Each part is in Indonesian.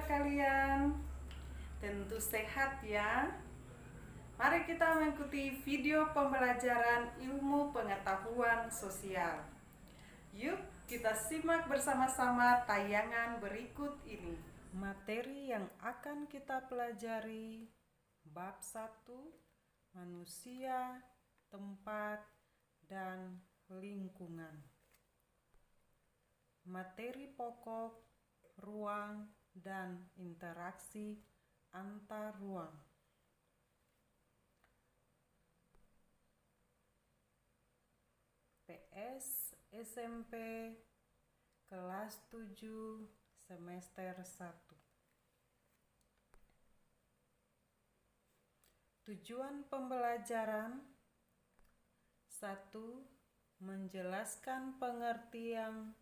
kabar kalian? Tentu sehat ya. Mari kita mengikuti video pembelajaran ilmu pengetahuan sosial. Yuk kita simak bersama-sama tayangan berikut ini. Materi yang akan kita pelajari bab 1, manusia, tempat, dan lingkungan. Materi pokok, ruang, dan interaksi antar ruang. PS SMP kelas 7 semester 1. Tujuan pembelajaran: 1. Menjelaskan pengertian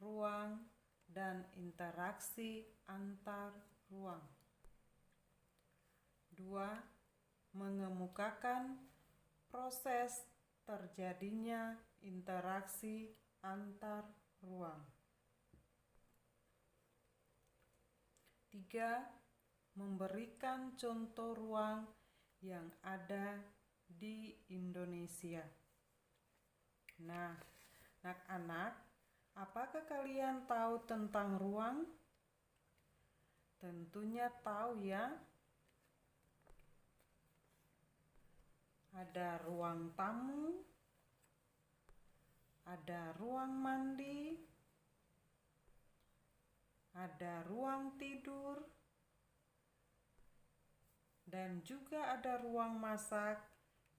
ruang dan interaksi antar ruang. 2. Mengemukakan proses terjadinya interaksi antar ruang. 3. Memberikan contoh ruang yang ada di Indonesia. Nah, anak-anak, apakah kalian tahu tentang ruang? Tentunya tahu ya. Ada ruang tamu, ada ruang mandi, ada ruang tidur, dan juga ada ruang masak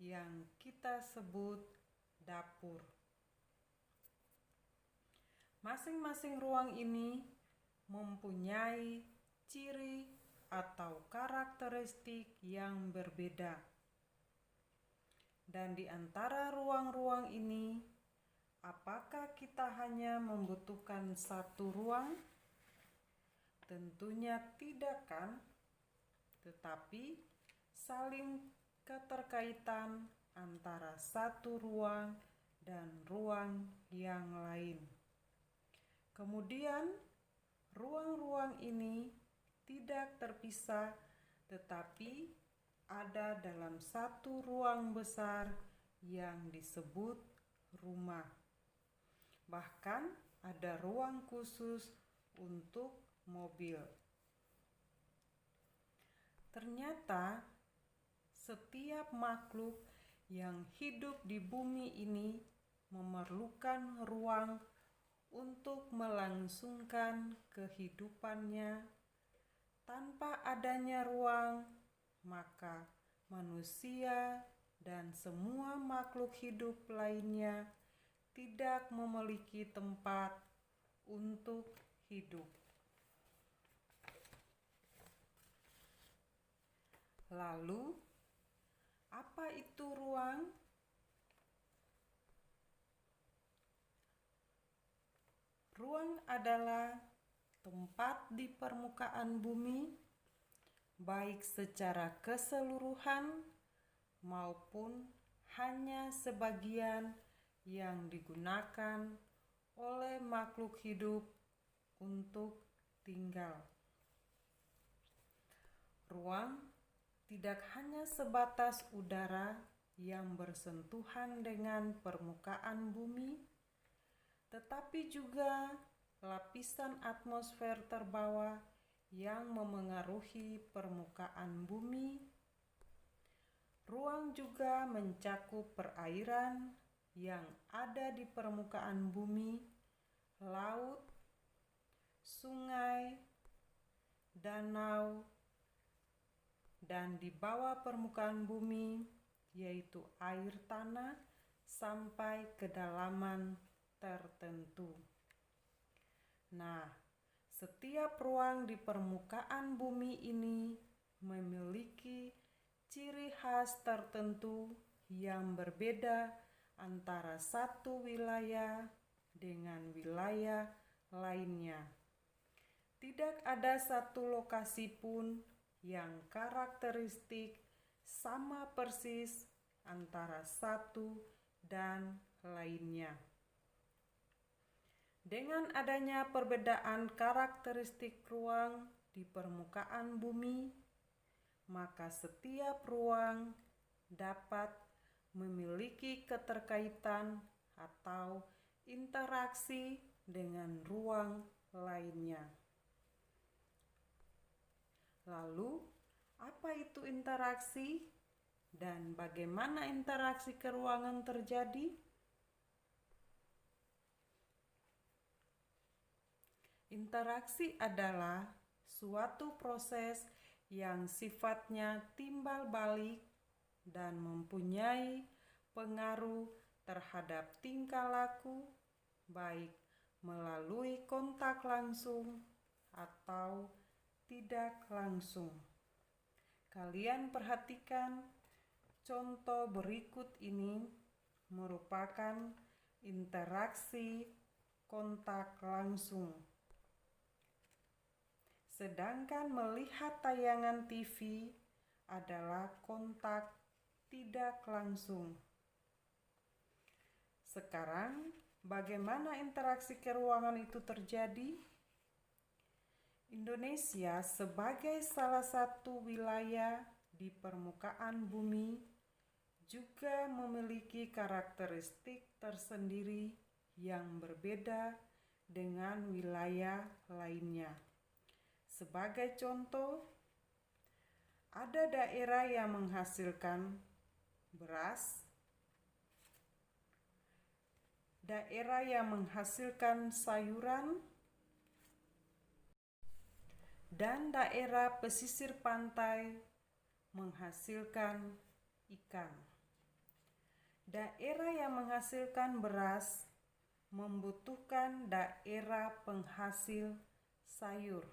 yang kita sebut dapur. Masing-masing ruang ini mempunyai ciri atau karakteristik yang berbeda. Dan di antara ruang-ruang ini, apakah kita hanya membutuhkan satu ruang? Tentunya tidak kan? Tetapi saling keterkaitan antara satu ruang dan ruang yang lain. Kemudian, ruang-ruang ini tidak terpisah, tetapi ada dalam satu ruang besar yang disebut rumah. Bahkan ada ruang khusus untuk mobil. Ternyata setiap makhluk yang hidup di bumi ini memerlukan ruang untuk melangsungkan kehidupannya. Tanpa adanya ruang, maka manusia dan semua makhluk hidup lainnya tidak memiliki tempat untuk hidup. Lalu, apa itu ruang? Ruang adalah tempat di permukaan bumi, baik secara keseluruhan maupun hanya sebagian yang digunakan oleh makhluk hidup untuk tinggal. Ruang tidak hanya sebatas udara yang bersentuhan dengan permukaan bumi, tetapi juga lapisan atmosfer terbawah yang memengaruhi permukaan bumi. Ruang juga mencakup perairan yang ada di permukaan bumi, laut, sungai, danau, dan di bawah permukaan bumi, yaitu air tanah sampai kedalaman tertentu. Nah, setiap ruang di permukaan bumi ini memiliki ciri khas tertentu yang berbeda antara satu wilayah dengan wilayah lainnya. Tidak ada satu lokasi pun yang karakteristik sama persis antara satu dan lainnya. Dengan adanya perbedaan karakteristik ruang, di permukaan bumi, maka setiap ruang dapat memiliki keterkaitan atau interaksi dengan ruang lainnya. Lalu, apa itu interaksi dan bagaimana interaksi keruangan terjadi? Interaksi adalah suatu proses yang sifatnya timbal balik dan mempunyai pengaruh terhadap tingkah laku, baik melalui kontak langsung atau tidak langsung. Kalian perhatikan contoh berikut ini merupakan interaksi kontak langsung. Sedangkan melihat tayangan TV adalah kontak tidak langsung. Sekarang, bagaimana interaksi keruangan itu terjadi? Indonesia sebagai salah satu wilayah di permukaan bumi juga memiliki karakteristik tersendiri yang berbeda dengan wilayah lainnya. Sebagai contoh, ada daerah yang menghasilkan beras, daerah yang menghasilkan sayuran, dan daerah pesisir pantai menghasilkan ikan. Daerah yang menghasilkan beras membutuhkan daerah penghasil sayur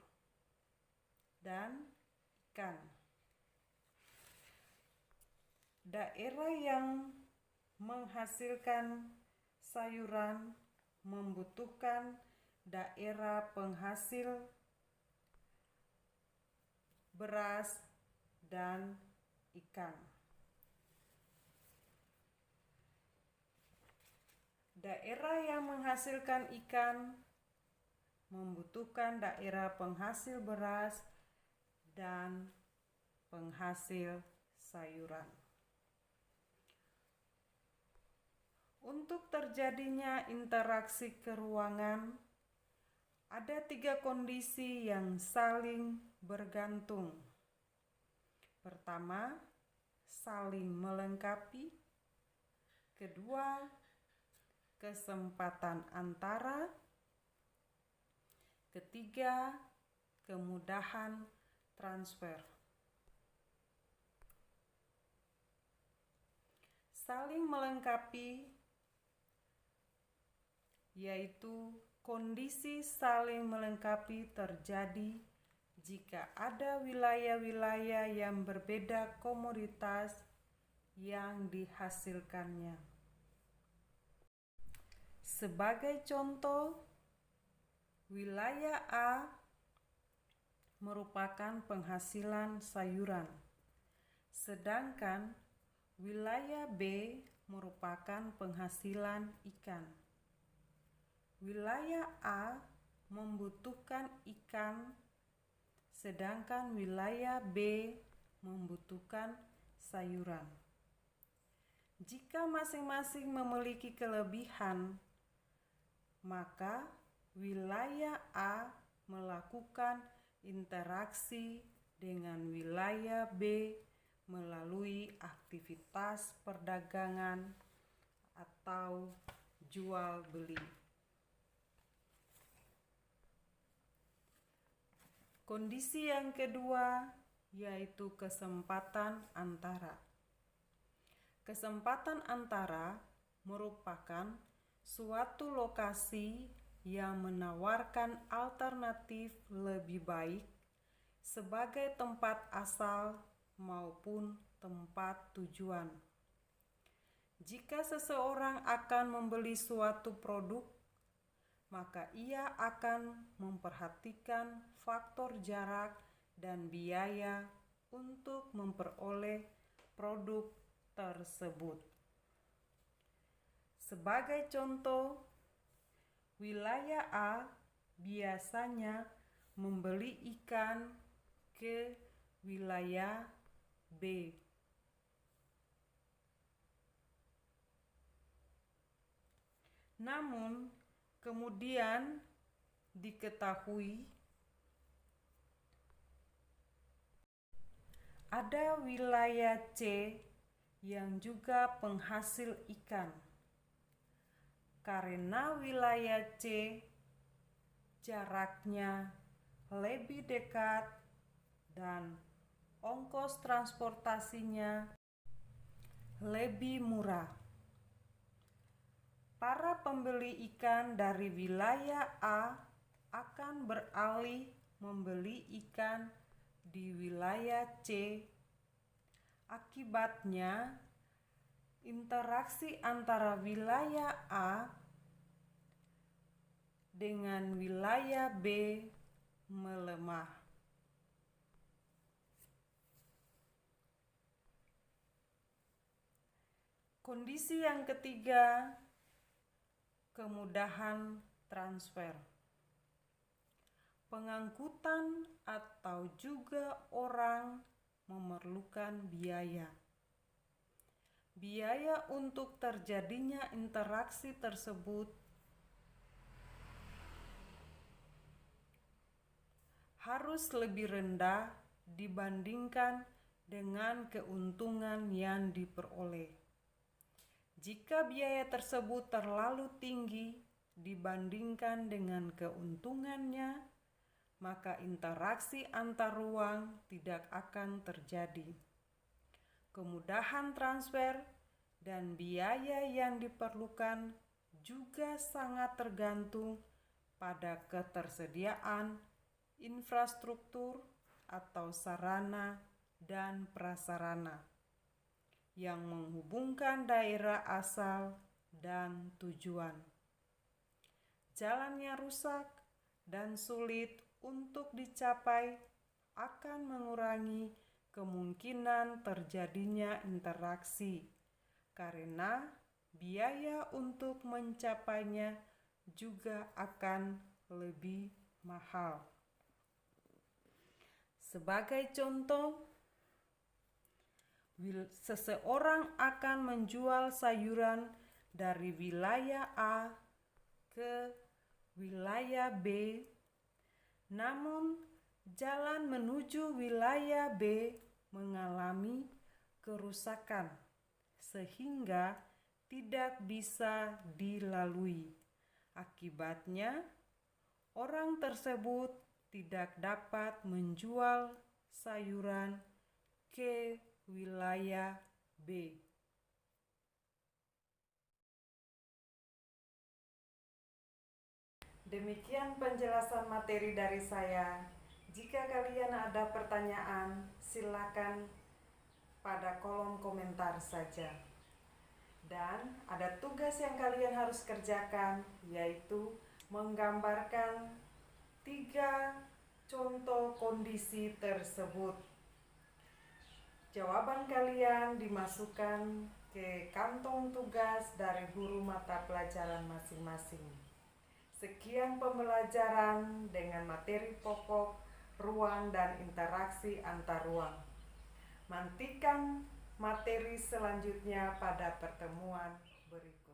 dan ikan. Daerah yang menghasilkan sayuran membutuhkan daerah penghasil beras dan ikan. Daerah yang menghasilkan ikan membutuhkan daerah penghasil beras dan penghasil sayuran. Untuk terjadinya interaksi keruangan, ada 3 kondisi yang saling bergantung. Pertama, saling melengkapi. Kedua, kesempatan antara. Ketiga, kemudahan transfer. Saling melengkapi yaitu kondisi saling melengkapi terjadi jika ada wilayah-wilayah yang berbeda komoditas yang dihasilkannya. Sebagai contoh, wilayah A merupakan penghasilan sayuran, sedangkan wilayah B merupakan penghasilan ikan. Wilayah A membutuhkan ikan, sedangkan wilayah B membutuhkan sayuran. Jika masing-masing memiliki kelebihan, maka wilayah A melakukan interaksi dengan wilayah B melalui aktivitas perdagangan atau jual beli. Kondisi yang kedua yaitu kesempatan antara. Kesempatan antara merupakan suatu lokasi yang menawarkan alternatif lebih baik sebagai tempat asal maupun tempat tujuan. Jika seseorang akan membeli suatu produk, maka ia akan memperhatikan faktor jarak dan biaya untuk memperoleh produk tersebut. Sebagai contoh, wilayah A biasanya membeli ikan ke wilayah B. Namun, kemudian diketahui ada wilayah C yang juga penghasil ikan. Karena wilayah C jaraknya lebih dekat dan ongkos transportasinya lebih murah. Para pembeli ikan dari wilayah A akan beralih membeli ikan di wilayah C. Akibatnya, interaksi antara wilayah A dengan wilayah B melemah. Kondisi yang ketiga, kemudahan transfer. Pengangkutan atau juga orang memerlukan biaya. Biaya untuk terjadinya interaksi tersebut harus lebih rendah dibandingkan dengan keuntungan yang diperoleh. Jika biaya tersebut terlalu tinggi dibandingkan dengan keuntungannya, maka interaksi antar ruang tidak akan terjadi. Kemudahan transfer dan biaya yang diperlukan juga sangat tergantung pada ketersediaan infrastruktur atau sarana dan prasarana yang menghubungkan daerah asal dan tujuan. Jalannya rusak dan sulit untuk dicapai akan mengurangi kemungkinan terjadinya interaksi karena biaya untuk mencapainya juga akan lebih mahal. Sebagai contoh, seseorang akan menjual sayuran dari wilayah A ke wilayah B, namun jalan menuju wilayah B mengalami kerusakan sehingga tidak bisa dilalui. Akibatnya, orang tersebut tidak dapat menjual sayuran ke wilayah B. Demikian penjelasan materi dari saya. Jika kalian ada pertanyaan, silakan pada kolom komentar saja. Dan ada tugas yang kalian harus kerjakan, yaitu menggambarkan 3 contoh kondisi tersebut. Jawaban kalian dimasukkan ke kantong tugas dari guru mata pelajaran masing-masing. Sekian pembelajaran dengan materi pokok ruang dan interaksi antar ruang. Nantikan materi selanjutnya pada pertemuan berikutnya.